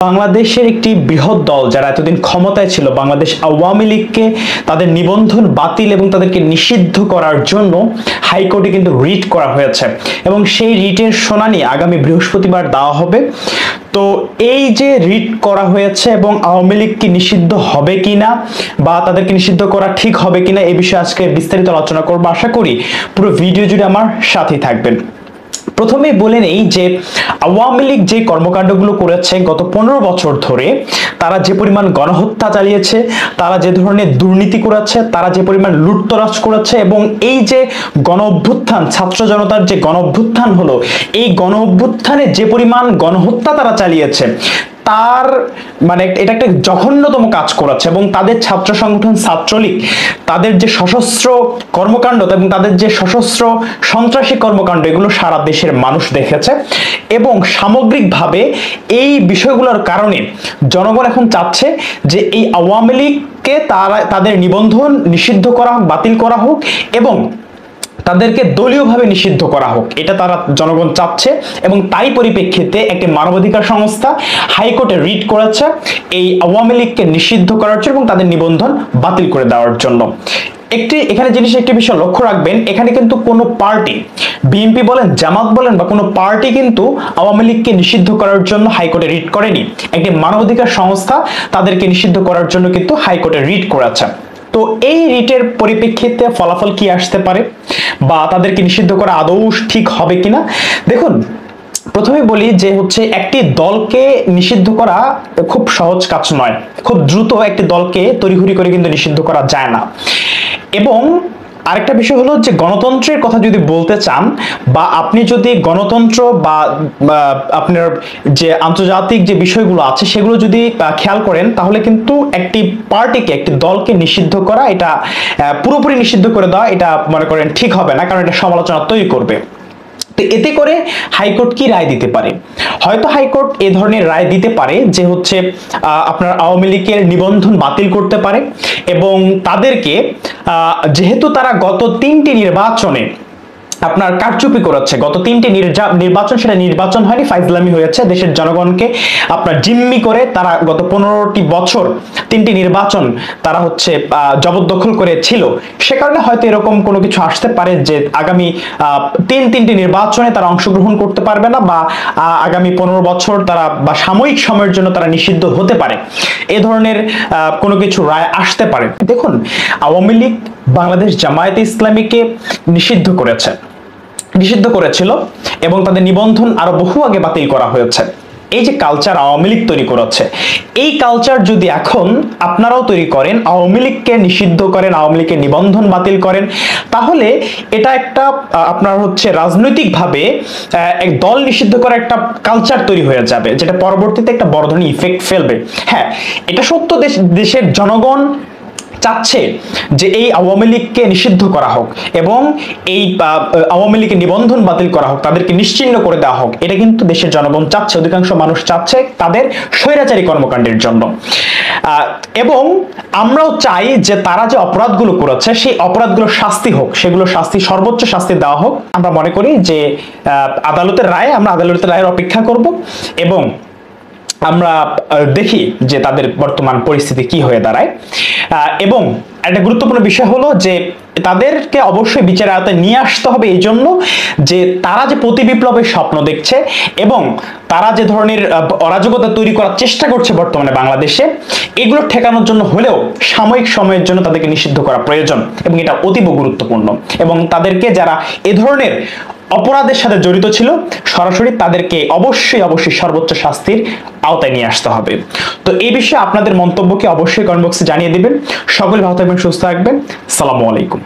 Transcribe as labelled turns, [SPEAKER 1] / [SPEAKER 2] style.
[SPEAKER 1] বাংলাদেশের একটি বৃহৎ দল যারা এতদিন ক্ষমতায় ছিল বাংলাদেশ আওয়ামী লীগকে তাদের নিবন্ধন বাতিল এবং তাদেরকে নিষিদ্ধ করার জন্য হাইকোর্টে কিন্তু রিট করা হয়েছে এবং সেই রিটের শুনানি আগামী বৃহস্পতিবার দেওয়া হবে। তো এই যে রিট করা হয়েছে এবং আওয়ামী লীগ কি নিষিদ্ধ হবে কিনা বা তাদেরকে নিষিদ্ধ করা ঠিক হবে কিনা এই বিষয়ে আজকে বিস্তারিত আলোচনা করব। আশা করি পুরো ভিডিও জুড়ে আমার সাথেই থাকবেন। প্রথমেই বলে নেই যে আওয়ামী লীগ যে কর্মকাণ্ডগুলো করেছে গত 15 বছর ধরে, তারা যে পরিমাণ গণহত্যা চালিয়েছে, তারা যে ধরনের দুর্নীতি করেছে, তারা যে পরিমাণ লুটতরাজ করেছে এবং এই যে গণ অভ্যুত্থান, ছাত্র জনতার যে গণ অভ্যুত্থান হলো, এই গণ অভ্যুত্থানে যে পরিমাণ গণহত্যা তারা চালিয়েছে তার মানে এটা একটা জঘন্যতম কাজ করেছে এবং তাদের ছাত্র সংগঠন ছাত্রলীগ তাদের যে সশস্ত্র কর্মকাণ্ড এবং তাদের যে সশস্ত্র সন্ত্রাসী কর্মকাণ্ড এগুলো সারা দেশের মানুষ দেখেছে এবং সামগ্রিকভাবে এই বিষয়গুলোর কারণে জনগণ এখন চাচ্ছে যে এই আওয়ামী লীগকে তাদের নিবন্ধন নিষিদ্ধ করা হোক, বাতিল করা হোক এবং তাদেরকে দলীয়ভাবে নিষিদ্ধ করা হোক, এটা তারা জনগণ চাচ্ছে এবং তাই পরিপ্রেক্ষিতে একটি মানবাধিকার সংস্থা হাইকোর্টে রিট করেছে এই আওয়ামী লীগকে নিষিদ্ধ করার জন্য এবং তাদের নিবন্ধন বাতিল করে দেওয়ার জন্য। এখানে একটি বিষয় লক্ষ্য রাখবেন, এখানে কিন্তু কোনো পার্টি, বিএনপি বলেন, জামাত বলেন বা কোনো পার্টি কিন্তু আওয়ামী লীগকে নিষিদ্ধ করার জন্য হাইকোর্টে রিট করেনি। একটি মানবাধিকার সংস্থা তাদেরকে নিষিদ্ধ করার জন্য কিন্তু হাইকোর্টে রিট করেছে। তো এই রিটের পরিপ্রেক্ষিতে ফলাফল কি আসতে পারে বা তাদেরকে নিষিদ্ধ করা আদৌ ঠিক হবে কিনা, দেখুন প্রথমে বলি যে একটি দলকে নিষিদ্ধ করা খুব সহজ কাজ নয়, খুব দ্রুত একটি দলকে তড়িঘড়ি করে কিন্তু নিষিদ্ধ করা যায় না। এবং আরেকটা বিষয় হলো যে গণতন্ত্রের কথা যদি বলতে চান বা আপনি যদি গণতন্ত্র বা আপনার যে আন্তর্জাতিক যে বিষয়গুলো আছে সেগুলো যদি খেয়াল করেন তাহলে কিন্তু একটি পার্টিকে, একটি দলকে নিষিদ্ধ করা, এটা পুরোপুরি নিষিদ্ধ করে দেওয়া এটা মনে করেন ঠিক হবে না, কারণ এটা সমালোচনা তৈরি করবে। তো এতে করে হাইকোর্ট কি রায় দিতে পারে? হয়তো হাইকোর্ট এ ধরনের রায় দিতে পারে যে আপনার আওয়ামী লীগের নিবন্ধন বাতিল করতে পারে এবং তাদেরকে যেহেতু তারা গত 3টি নির্বাচনে আপনার কারচুপি করেছে, গত 3টি নির্বাচন সেটা নির্বাচন হয়নি, ফাইজলামি হয়েছে, দেশের জনগণকে আপনার জিম্মি করে তারা গত 15টি বছর 3টি নির্বাচন তারা জবরদখল করে ছিল। সে কারণে হয়তো এরকম কোনো কিছু আসতে পারে যে আগামী 3টি নির্বাচনে তারা অংশগ্রহণ করতে পারবে না বা আগামী 15 বছর তারা বা সাময়িক সময়ের জন্য তারা নিষিদ্ধ হতে পারে, এ ধরনের কোনো কিছু রায় আসতে পারে। দেখুন, আওয়ামী লীগ বাংলাদেশ জামায়াতে ইসলামীকে নিষিদ্ধ করেছিল এবং তাদের নিবন্ধন আরো বহু আগে বাতিল করা হয়েছে। এই যে কালচার আওয়ামী লীগ তৈরি করেছে, এই কালচার যদি এখন আপনারাও তৈরি করেন, আওয়ামী লীগকে নিষিদ্ধ করেন, আওয়ামী লীগের নিবন্ধন বাতিল করেন, তাহলে এটা একটা আপনার রাজনৈতিকভাবে এক দল নিষিদ্ধ করা একটা কালচার তৈরি হয়ে যাবে, যেটা পরবর্তীতে একটা বড় ধরনের ইফেক্ট ফেলবে। হ্যাঁ, এটা সত্য, দেশের জনগণ চাচ্ছে যে এই আওয়ামী লীগকে নিষিদ্ধ করা হোক এবং এই আওয়ামী লীগের নিবন্ধন বাতিল করা হোক, তাদেরকে নিশ্চিহ্ন করে দেওয়া হোক, এটা কিন্তু দেশের জনগণ চাচ্ছে, অধিকাংশ মানুষ চাচ্ছে তাদের স্বৈরাচারী কর্মকাণ্ডের জন্য। এবং আমরাও চাই যে তারা যে অপরাধগুলো করেছে সেই অপরাধগুলোর শাস্তি হোক, সেগুলো সর্বোচ্চ শাস্তি দেওয়া হোক। আমরা মনে করি যে আদালতের রায়ের অপেক্ষা করব এবং আমরা দেখি যে তাদের বর্তমান পরিস্থিতি কি হয়ে দাঁড়ায়। এবং একটা গুরুত্বপূর্ণ বিষয় হলো যে তাদেরকে অবশ্যই বিচারের আওতায় নিয়ে আসতে হবে এই জন্য যে তারা যে প্রতি বিপ্লবের স্বপ্ন দেখছে এবং তারা যে ধরনের অরাজকতা তৈরি করার চেষ্টা করছে বর্তমানে বাংলাদেশে, এগুলো ঠেকানোর জন্য হলেও সাময়িক সময়ের জন্য তাদেরকে নিষিদ্ধ করা প্রয়োজন এবং এটা অতীব গুরুত্বপূর্ণ। এবং তাদেরকে যারা এ ধরনের অপরাধের সাথে জড়িত ছিল সরাসরি তাদেরকে অবশ্যই সর্বোচ্চ শাস্তির আওতায় নিয়ে আসতে হবে। তো এই বিষয়ে আপনাদের মন্তব্যকে অবশ্যই কমেন্ট বক্সে জানিয়ে দিবেন। সকলে ভালো থাকবেন, সুস্থ থাকবেন। আসসালামু আলাইকুম।